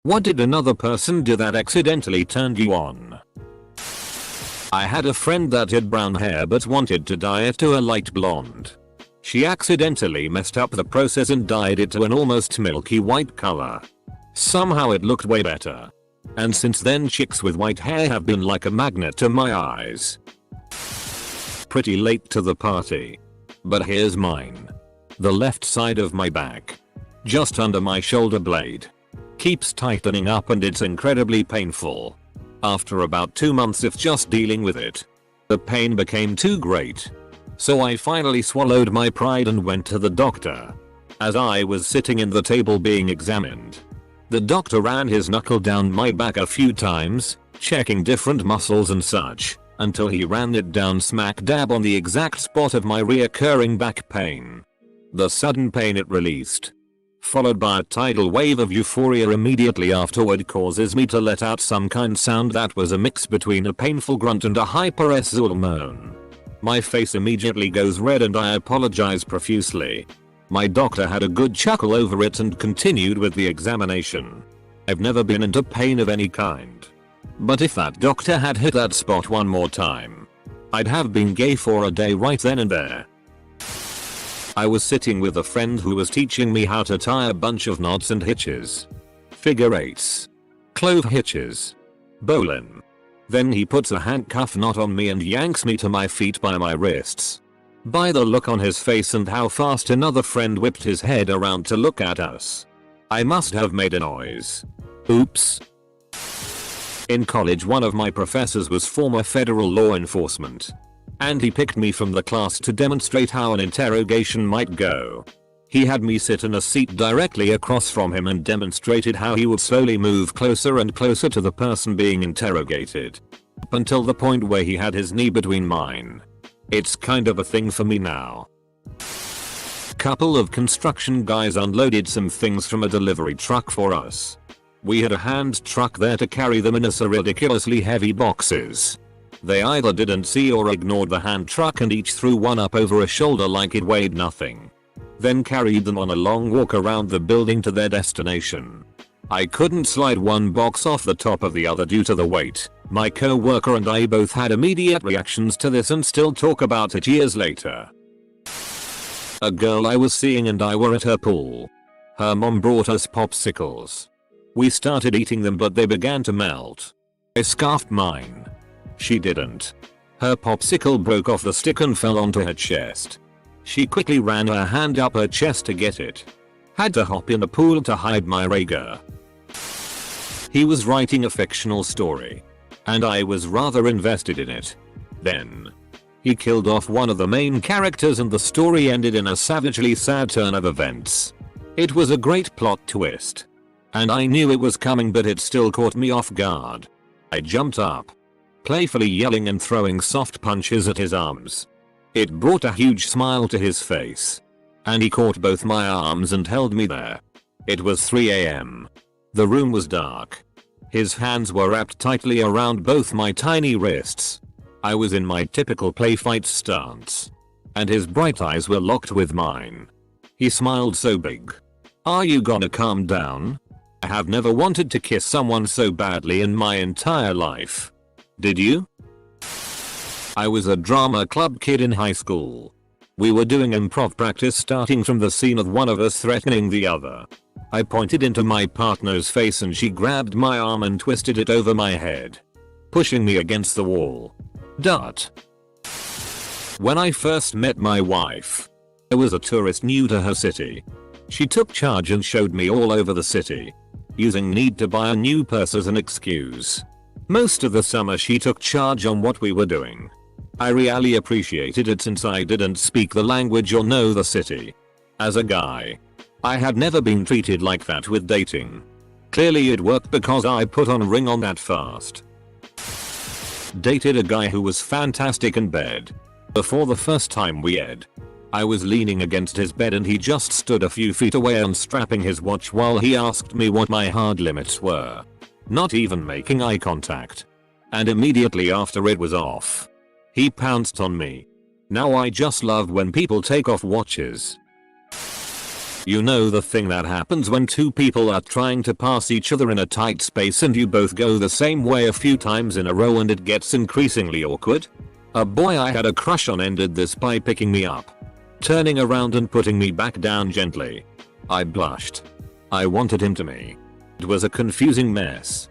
What did another person do that accidentally turned you on? I had a friend that had brown hair but wanted to dye it to a light blonde. She accidentally messed up the process and dyed it to an almost milky white color. Somehow it looked way better. And since then chicks with white hair have been like a magnet to my eyes. Pretty late to the party. But here's mine. The left side of my back. Just under my shoulder blade. Keeps tightening up and it's incredibly painful. After about 2 months of just dealing with it, the pain became too great. So I finally swallowed my pride and went to the doctor. As I was sitting in the table being examined, the doctor ran his knuckle down my back a few times, checking different muscles and such, until he ran it down smack dab on the exact spot of my reoccurring back pain. The sudden pain it released, followed by a tidal wave of euphoria immediately afterward, causes me to let out some kind sound that was a mix between a painful grunt and a hyper-esal moan. My face immediately goes red and I apologize profusely. My doctor had a good chuckle over it and continued with the examination. I've never been into pain of any kind. But if that doctor had hit that spot one more time, I'd have been gay for a day right then and there. I was sitting with a friend who was teaching me how to tie a bunch of knots and hitches. Figure eights. Clove hitches. Bowline. Then he puts a handcuff knot on me and yanks me to my feet by my wrists. By the look on his face and how fast another friend whipped his head around to look at us, I must have made a noise. Oops. In college one of my professors was former federal law enforcement. And he picked me from the class to demonstrate how an interrogation might go. He had me sit in a seat directly across from him and demonstrated how he would slowly move closer and closer to the person being interrogated. Up until the point where he had his knee between mine. It's kind of a thing for me now. Couple of construction guys unloaded some things from a delivery truck for us. We had a hand truck there to carry them in us ridiculously heavy boxes. They either didn't see or ignored the hand truck and each threw one up over a shoulder like it weighed nothing. Then carried them on a long walk around the building to their destination. I couldn't slide one box off the top of the other due to the weight. My co-worker and I both had immediate reactions to this and still talk about it years later. A girl I was seeing and I were at her pool. Her mom brought us popsicles. We started eating them but they began to melt. I scarfed mine. She didn't. Her popsicle broke off the stick and fell onto her chest. She quickly ran her hand up her chest to get it. Had to hop in the pool to hide my rager. He was writing a fictional story. And I was rather invested in it. Then he killed off one of the main characters and the story ended in a savagely sad turn of events. It was a great plot twist. And I knew it was coming but it still caught me off guard. I jumped up, playfully yelling and throwing soft punches at his arms. It brought a huge smile to his face. And he caught both my arms and held me there. It was 3 AM. The room was dark. His hands were wrapped tightly around both my tiny wrists. I was in my typical play fight stance. And his bright eyes were locked with mine. He smiled so big. Are you gonna calm down? I have never wanted to kiss someone so badly in my entire life. Did you? I was a drama club kid in high school. We were doing improv practice starting from the scene of one of us threatening the other. I pointed into my partner's face and she grabbed my arm and twisted it over my head, pushing me against the wall. When I first met my wife, I was a tourist new to her city. She took charge and showed me all over the city, using need to buy a new purse as an excuse. Most of the summer she took charge on what we were doing. I really appreciated it since I didn't speak the language or know the city. As a guy, I had never been treated like that with dating. Clearly it worked because I put on a ring on that fast. Dated a guy who was fantastic in bed. Before the first time we ed, I was leaning against his bed and he just stood a few feet away unstrapping his watch while he asked me what my hard limits were. Not even making eye contact. And immediately after it was off, he pounced on me. Now I just love when people take off watches. You know the thing that happens when two people are trying to pass each other in a tight space and you both go the same way a few times in a row and it gets increasingly awkward? A boy I had a crush on ended this by picking me up, turning around and putting me back down gently. I blushed. I wanted him to me. It was a confusing mess.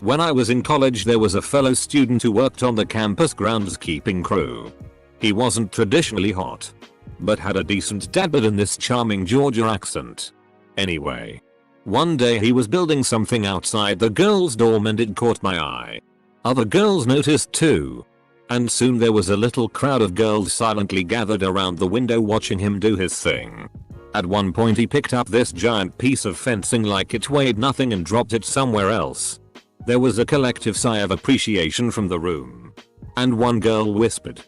When I was in college there was a fellow student who worked on the campus groundskeeping crew. He wasn't traditionally hot, but had a decent dad in this charming Georgia accent. Anyway, one day he was building something outside the girls' dorm and it caught my eye. Other girls noticed too. And soon there was a little crowd of girls silently gathered around the window watching him do his thing. At one point he picked up this giant piece of fencing like it weighed nothing and dropped it somewhere else. There was a collective sigh of appreciation from the room. And one girl whispered,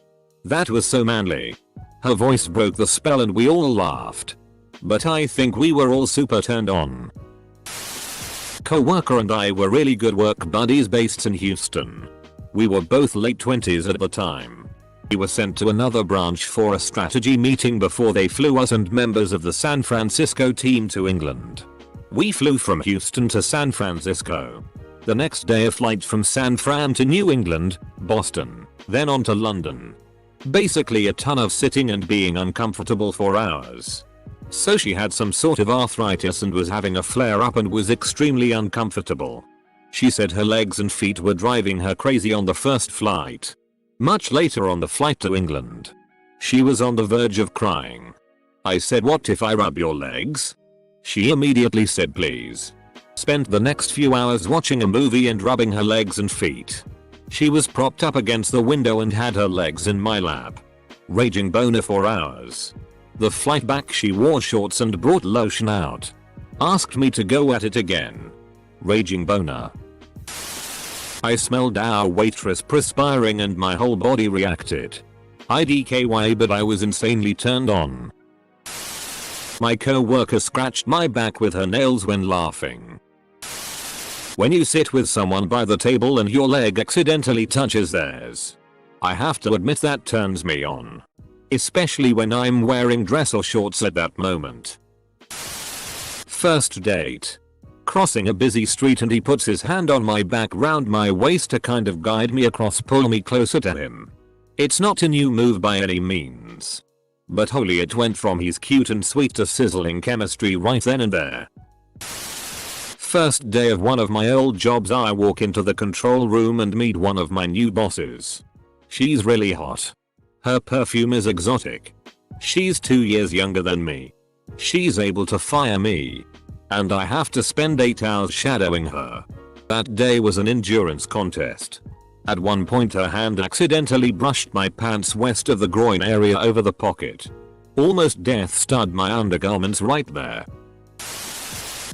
"That was so manly." Her voice broke the spell and we all laughed. But I think we were all super turned on. Coworker and I were really good work buddies based in Houston. We were both late 20s at the time. We were sent to another branch for a strategy meeting before they flew us and members of the San Francisco team to England. We flew from Houston to San Francisco. The next day a flight from San Fran to New England, Boston, then on to London. Basically a ton of sitting and being uncomfortable for hours. So she had some sort of arthritis and was having a flare up and was extremely uncomfortable. She said her legs and feet were driving her crazy on the first flight. Much later on the flight to England, she was on the verge of crying. I said, "What if I rub your legs?" She immediately said please. Spent the next few hours watching a movie and rubbing her legs and feet. She was propped up against the window and had her legs in my lap. Raging boner for hours. The flight back she wore shorts and brought lotion out. Asked me to go at it again. Raging boner. I smelled our waitress perspiring and my whole body reacted. IDKY, but I was insanely turned on. My co-worker scratched my back with her nails when laughing. When you sit with someone by the table and your leg accidentally touches theirs, I have to admit that turns me on. Especially when I'm wearing dress or shorts at that moment. First date. Crossing a busy street and he puts his hand on my back round my waist to kind of guide me across, pull me closer to him. It's not a new move by any means. But holy, it went from he's cute and sweet to sizzling chemistry right then and there. First day of one of my old jobs, I walk into the control room and meet one of my new bosses. She's really hot. Her perfume is exotic. She's 2 years younger than me. She's able to fire me. And I have to spend 8 hours shadowing her. That day was an endurance contest. At one point her hand accidentally brushed my pants west of the groin area over the pocket. Almost death starred my undergarments right there.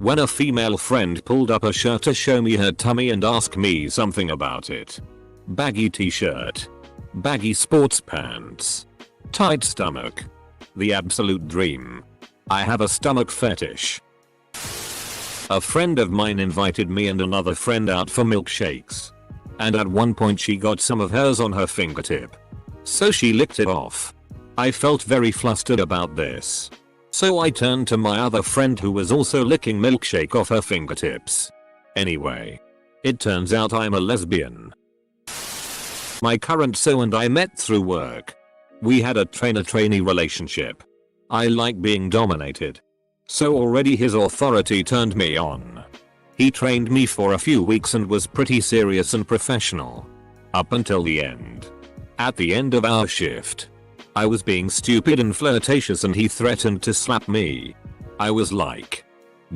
When a female friend pulled up her shirt to show me her tummy and ask me something about it. Baggy t-shirt. Baggy sports pants. Tight stomach. The absolute dream. I have a stomach fetish. A friend of mine invited me and another friend out for milkshakes. And at one point she got some of hers on her fingertip. So she licked it off. I felt very flustered about this. So I turned to my other friend who was also licking milkshake off her fingertips. Anyway, it turns out I'm a lesbian. My current so and I met through work. We had a trainer-trainee relationship. I like being dominated. So already his authority turned me on. He trained me for a few weeks and was pretty serious and professional. Up until the end. At the end of our shift, I was being stupid and flirtatious and he threatened to slap me. I was like,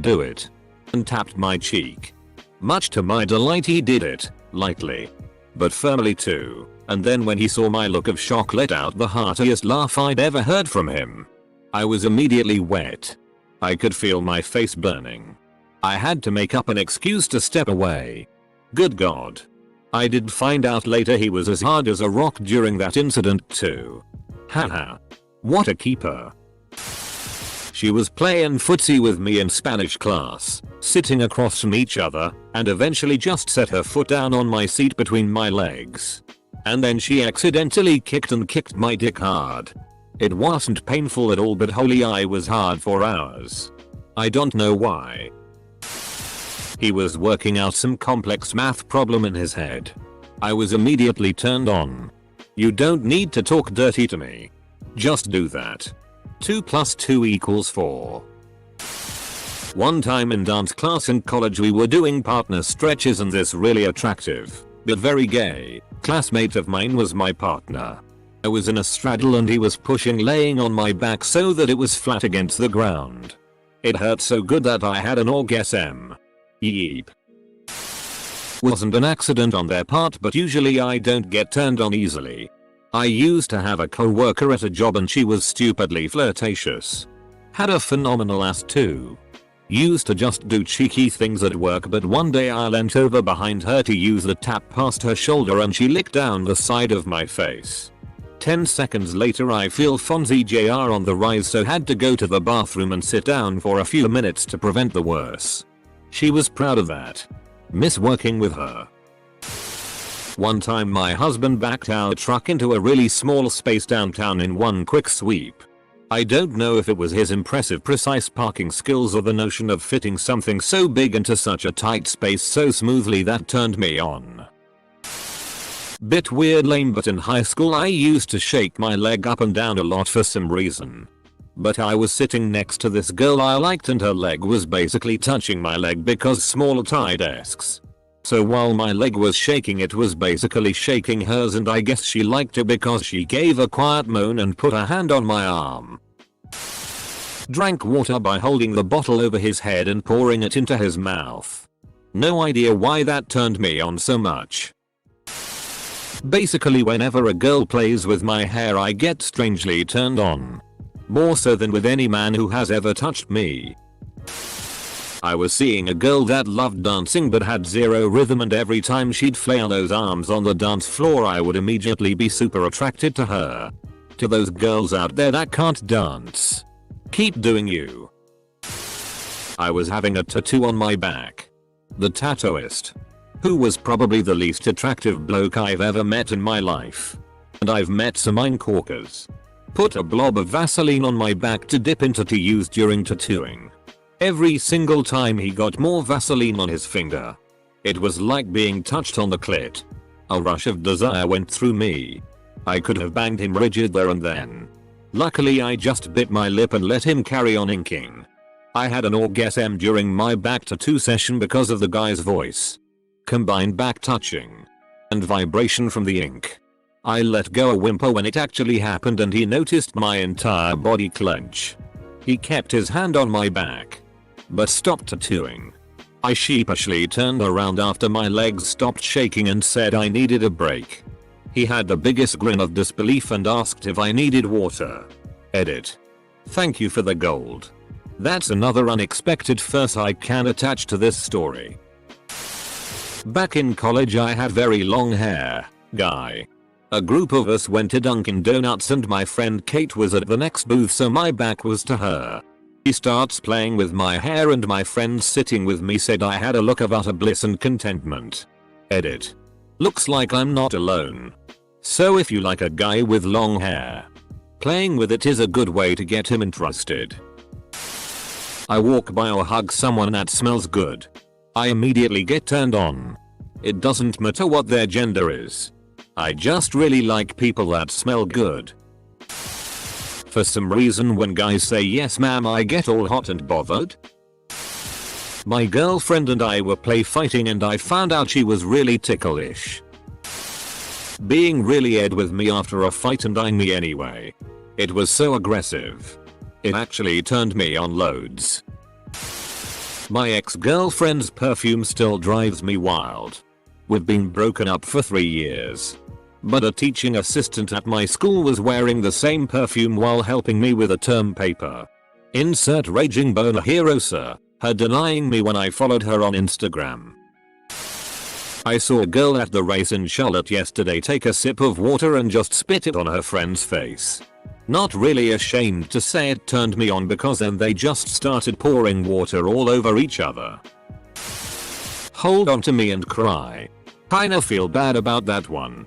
"Do it," and tapped my cheek. Much to my delight he did it, lightly, but firmly too, and then when he saw my look of shock let out the heartiest laugh I'd ever heard from him. I was immediately wet. I could feel my face burning. I had to make up an excuse to step away. Good God. I did find out later he was as hard as a rock during that incident too. Haha. What a keeper. She was playing footsie with me in Spanish class, sitting across from each other, and eventually just set her foot down on my seat between my legs. And then she accidentally kicked my dick hard. It wasn't painful at all, but holy, I was hard for hours. I don't know why. He was working out some complex math problem in his head. I was immediately turned on. You don't need to talk dirty to me. Just do that. 2 + 2 = 4. One time in dance class in college we were doing partner stretches, and this really attractive, but very gay, classmate of mine was my partner. I was in a straddle and he was pushing, laying on my back so that it was flat against the ground. It hurt so good that I had an orgasm. Yeep. Wasn't an accident on their part, but usually I don't get turned on easily. I used to have a co-worker at a job and she was stupidly flirtatious. Had a phenomenal ass too. Used to just do cheeky things at work, but one day I leant over behind her to use the tap past her shoulder and she licked down the side of my face. 10 seconds later I feel Fonzie Jr. on the rise, so had to go to the bathroom and sit down for a few minutes to prevent the worst. She was proud of that. Miss working with her. One time my husband backed our truck into a really small space downtown in one quick sweep. I don't know if it was his impressive precise parking skills or the notion of fitting something so big into such a tight space so smoothly that turned me on. Bit weird, lame, but in high school I used to shake my leg up and down a lot for some reason. But I was sitting next to this girl I liked and her leg was basically touching my leg because small tie desks. So while my leg was shaking, it was basically shaking hers, and I guess she liked it because she gave a quiet moan and put a hand on my arm. Drank water by holding the bottle over his head and pouring it into his mouth. No idea why that turned me on so much. Basically whenever a girl plays with my hair I get strangely turned on. More so than with any man who has ever touched me. I was seeing a girl that loved dancing but had zero rhythm, and every time she'd flail those arms on the dance floor I would immediately be super attracted to her. To those girls out there that can't dance, keep doing you. I was having a tattoo on my back. The tattooist, who was probably the least attractive bloke I've ever met in my life, and I've met some corkers, put a blob of Vaseline on my back to dip into to use during tattooing. Every single time he got more Vaseline on his finger. It was like being touched on the clit. A rush of desire went through me. I could have banged him rigid there and then. Luckily I just bit my lip and let him carry on inking. I had an orgasm during my back tattoo session because of the guy's voice. Combined back touching and vibration from the ink. I let go a whimper when it actually happened and he noticed my entire body clench. He kept his hand on my back, but stopped tattooing. I sheepishly turned around after my legs stopped shaking and said I needed a break. He had the biggest grin of disbelief and asked if I needed water. Edit. Thank you for the gold. That's another unexpected first I can attach to this story. Back in college I had very long hair, guy. A group of us went to Dunkin' Donuts and my friend Kate was at the next booth, so my back was to her. He starts playing with my hair and my friend sitting with me said I had a look of utter bliss and contentment. Edit. Looks like I'm not alone. So if you like a guy with long hair, playing with it is a good way to get him interested. I walk by or hug someone that smells good. I immediately get turned on. It doesn't matter what their gender is. I just really like people that smell good. For some reason when guys say yes ma'am I get all hot and bothered. My girlfriend and I were play fighting and I found out she was really ticklish. Being really ed with me after a fight and eyeing me anyway. It was so aggressive. It actually turned me on loads. My ex-girlfriend's perfume still drives me wild. We've been broken up for 3 years. But a teaching assistant at my school was wearing the same perfume while helping me with a term paper. Insert raging boner hero sir, her denying me when I followed her on Instagram. I saw a girl at the race in Charlotte yesterday take a sip of water and just spit it on her friend's face. Not really ashamed to say it turned me on because then they just started pouring water all over each other. Hold on to me and cry. Kinda feel bad about that one.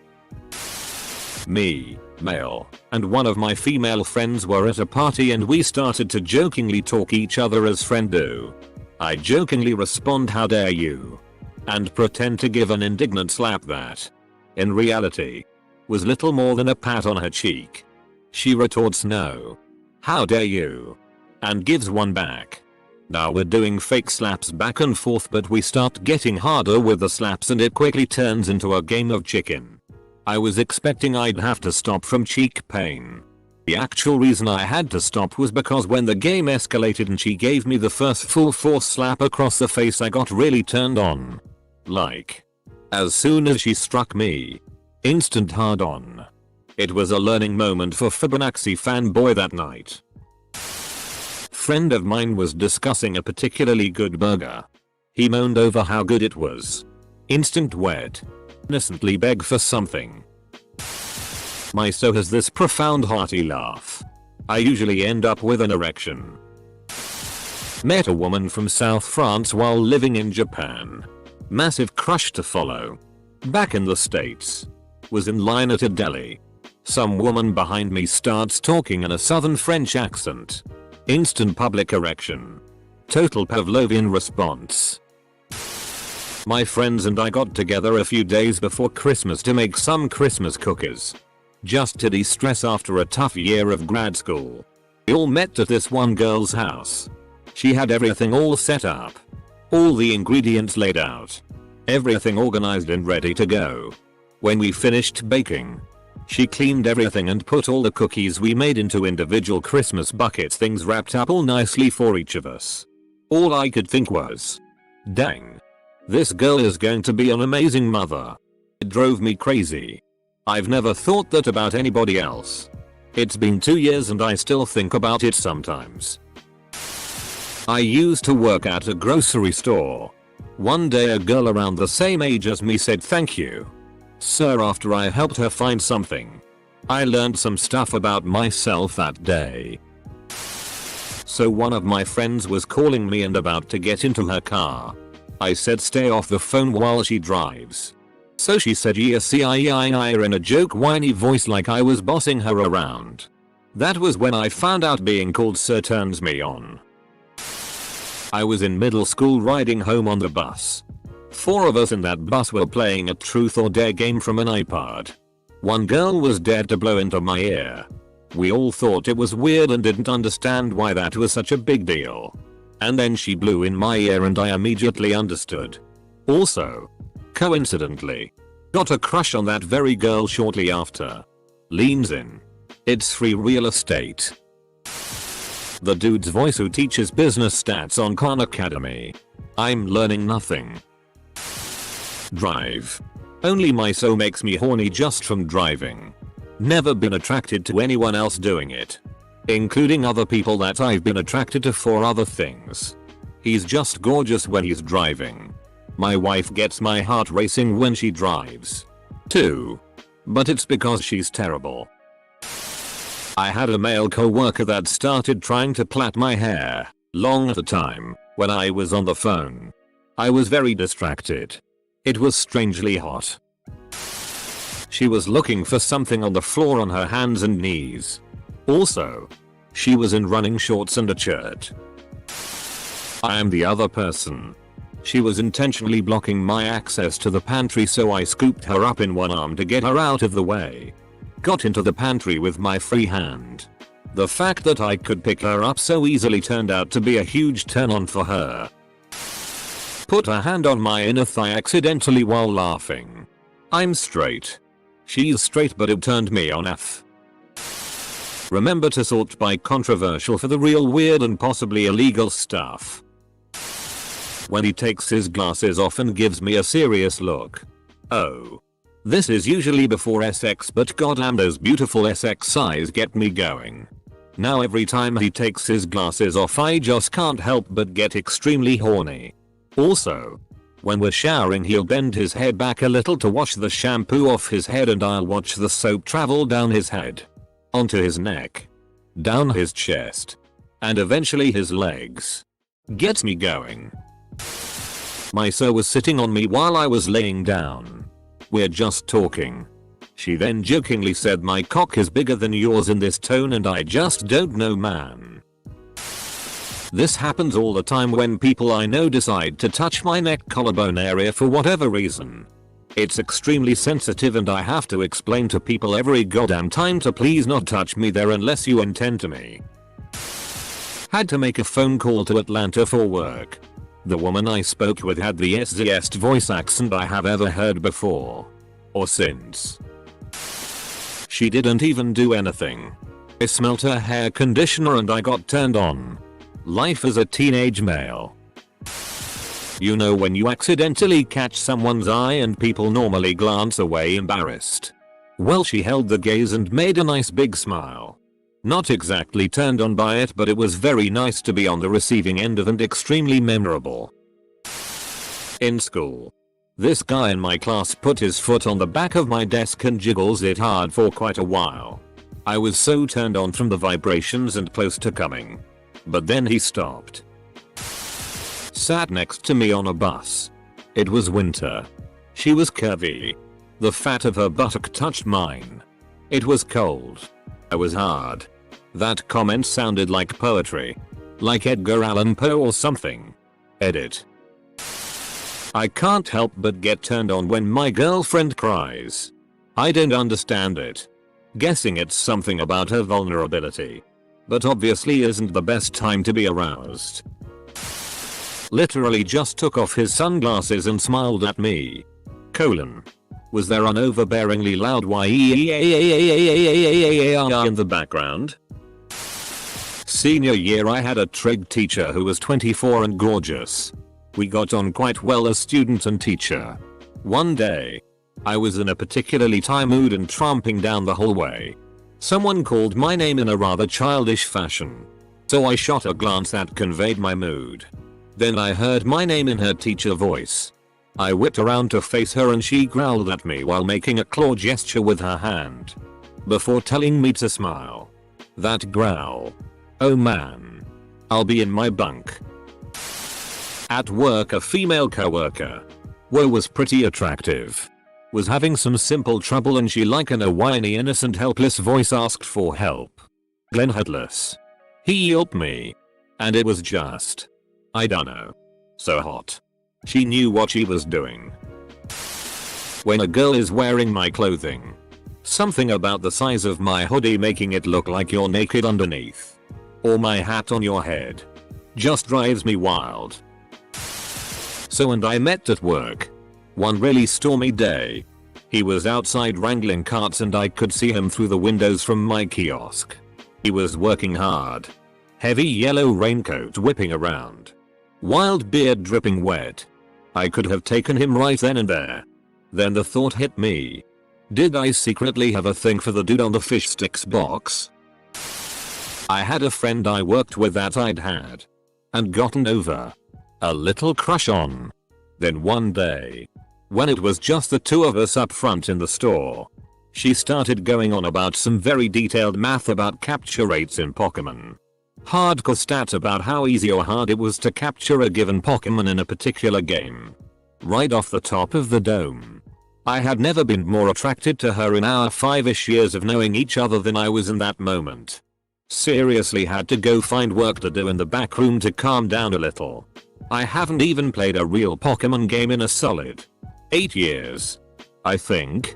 Me, male. and one of my female friends were at a party and we started to jokingly talk each other as friends do. I jokingly respond, "How dare you?" and pretend to give an indignant slap that, in reality, was little more than a pat on her cheek. She retorts, "No. How dare you?" and gives one back. Now we're doing fake slaps back and forth, but we start getting harder with the slaps and it quickly turns into a game of chicken. I was expecting I'd have to stop from cheek pain. The actual reason I had to stop was because when the game escalated and she gave me the first full force slap across the face, I got really turned on. Like, as soon as she struck me, instant hard on. It was a learning moment for Fibonacci fanboy that night. Friend of mine was discussing a particularly good burger. He moaned over how good it was. Instant wet. Innocently beg for something. My so has this profound hearty laugh. I usually end up with an erection. Met a woman from South France while living in Japan. Massive crush to follow. Back in the States. Was in line at a deli. Some woman behind me starts talking in a southern French accent. Instant public erection. Total Pavlovian response. My friends and I got together a few days before Christmas to make some Christmas cookies. Just to de-stress after a tough year of grad school. We all met at this one girl's house. She had everything all set up. All the ingredients laid out. Everything organized and ready to go. When we finished baking, she cleaned everything and put all the cookies we made into individual Christmas buckets, things wrapped up all nicely for each of us. All I could think was, dang. This girl is going to be an amazing mother. It drove me crazy. I've never thought that about anybody else. It's been 2 years and I still think about it sometimes. I used to work at a grocery store. One day a girl around the same age as me said thank you, sir, after I helped her find something. I learned some stuff about myself that day. So one of my friends was calling me and about to get into her car. I said stay off the phone while she drives. So she said yes in a joke whiny voice like I was bossing her around. That was when I found out being called sir turns me on. I was in middle school riding home on the bus. 4 of us in that bus were playing a truth or dare game from an iPod. One girl was dared to blow into my ear. We all thought it was weird and didn't understand why that was such a big deal. And then she blew in my ear and I immediately understood. Also, coincidentally, got a crush on that very girl shortly after. Leans in. It's free real estate. The dude's voice who teaches business stats on Khan Academy. I'm learning nothing. Drive. Only my so makes me horny just from driving. Never been attracted to anyone else doing it. Including other people that I've been attracted to for other things. He's just gorgeous when he's driving. My wife gets my heart racing when she drives. Too. But it's because she's terrible. I had a male co-worker that started trying to plait my hair, long at the time, when I was on the phone. I was very distracted. It was strangely hot. She was looking for something on the floor on her hands and knees. Also, she was in running shorts and a shirt. I am the other person. She was intentionally blocking my access to the pantry, so I scooped her up in one arm to get her out of the way. Got into the pantry with my free hand. The fact that I could pick her up so easily turned out to be a huge turn on for her. Put her hand on my inner thigh accidentally while laughing. I'm straight. She's straight, but it turned me on F. Remember to sort by controversial for the real weird and possibly illegal stuff. When he takes his glasses off and gives me a serious look. Oh. This is usually before sex, but goddamn those beautiful sex eyes get me going. Now every time he takes his glasses off I just can't help but get extremely horny. Also, when we're showering he'll bend his head back a little to wash the shampoo off his head and I'll watch the soap travel down his head. Onto his neck. Down his chest. And eventually his legs. Gets me going. My so was sitting on me while I was laying down. We're just talking. She then jokingly said my cock is bigger than yours in this tone and I just don't know man. This happens all the time when people I know decide to touch my neck collarbone area for whatever reason. It's extremely sensitive and I have to explain to people every goddamn time to please not touch me there unless you intend to me. Had to make a phone call to Atlanta for work. The woman I spoke with had the easiest voice accent I have ever heard before. Or since. She didn't even do anything. I smelt her hair conditioner and I got turned on. Life as a teenage male. You know when you accidentally catch someone's eye and people normally glance away embarrassed. Well, she held the gaze and made a nice big smile. Not exactly turned on by it, but it was very nice to be on the receiving end of and extremely memorable. In school. This guy in my class put his foot on the back of my desk and jiggles it hard for quite a while. I was so turned on from the vibrations and close to coming. But then he stopped. Sat next to me on a bus. It was winter. She was curvy. The fat of her buttock touched mine. It was cold. I was hard. That comment sounded like poetry. Like Edgar Allan Poe or something. Edit. I can't help but get turned on when my girlfriend cries. I don't understand it. Guessing it's something about her vulnerability. But obviously isn't the best time to be aroused. Literally just took off his sunglasses and smiled at me. Was there an overbearingly loud in the background? Senior year I had a trig teacher who was 24 and gorgeous. We got on quite well as student and teacher. One day, I was in a particularly tight mood and tramping down the hallway. Someone called my name in a rather childish fashion. So I shot a glance that conveyed my mood. Then I heard my name in her teacher voice. I whipped around to face her and she growled at me while making a claw gesture with her hand. Before telling me to smile. That growl. Oh man. I'll be in my bunk. At work, a female coworker. Was pretty attractive. Was having some simple trouble and she, like in a whiny innocent helpless voice, asked for help. Glenn Headless. He helped me. And it was just, I dunno. So hot. She knew what she was doing. When a girl is wearing my clothing. Something about the size of my hoodie making it look like you're naked underneath. Or my hat on your head. Just drives me wild. So and I met at work. One really stormy day. He was outside wrangling carts and I could see him through the windows from my kiosk. He was working hard. Heavy yellow raincoat whipping around. Wild beard dripping wet. I could have taken him right then and there. Then the thought hit me. Did I secretly have a thing for the dude on the fish sticks box? I had a friend I worked with that I'd had. And gotten over. A little crush on. Then one day. When it was just the two of us up front in the store. She started going on about some very detailed math about capture rates in Pokemon. Hardcore stats about how easy or hard it was to capture a given Pokemon in a particular game. Right off the top of the dome. I had never been more attracted to her in our 5-ish years of knowing each other than I was in that moment. Seriously had to go find work to do in the back room to calm down a little. I haven't even played a real Pokemon game in a solid 8 years. I think.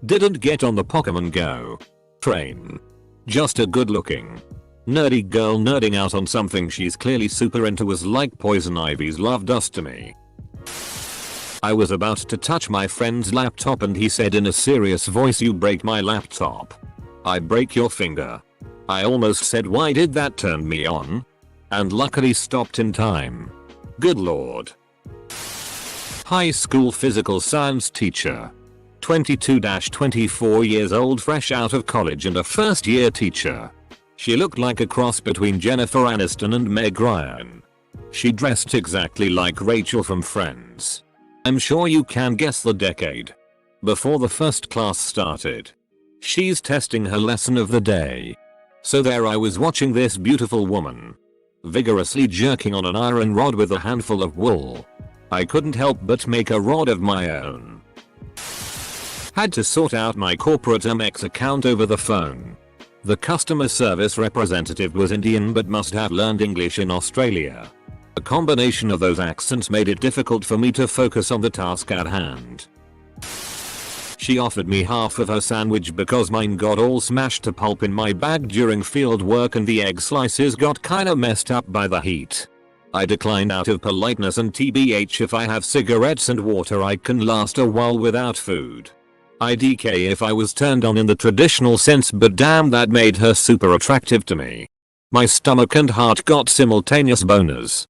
Didn't get on the Pokemon Go train. Just a good looking nerdy girl nerding out on something she's clearly super into was like Poison Ivy's love dust to me. I was about to touch my friend's laptop and he said in a serious voice, "You break my laptop. I break your finger." I almost said, "Why did that turn me on?" And luckily stopped in time. Good lord. High school physical science teacher. 22-24 years old, fresh out of college and a first year teacher. She looked like a cross between Jennifer Aniston and Meg Ryan. She dressed exactly like Rachel from Friends. I'm sure you can guess the decade. Before the first class started. She's testing her lesson of the day. So there I was watching this beautiful woman vigorously jerking on an iron rod with a handful of wool. I couldn't help but make a rod of my own. Had to sort out my corporate Amex account over the phone. The customer service representative was Indian but must have learned English in Australia. A combination of those accents made it difficult for me to focus on the task at hand. She offered me half of her sandwich because mine got all smashed to pulp in my bag during field work and the egg slices got kinda messed up by the heat. I declined out of politeness, and TBH, if I have cigarettes and water I can last a while without food. IDK if I was turned on in the traditional sense, but damn, that made her super attractive to me. My stomach and heart got simultaneous boners.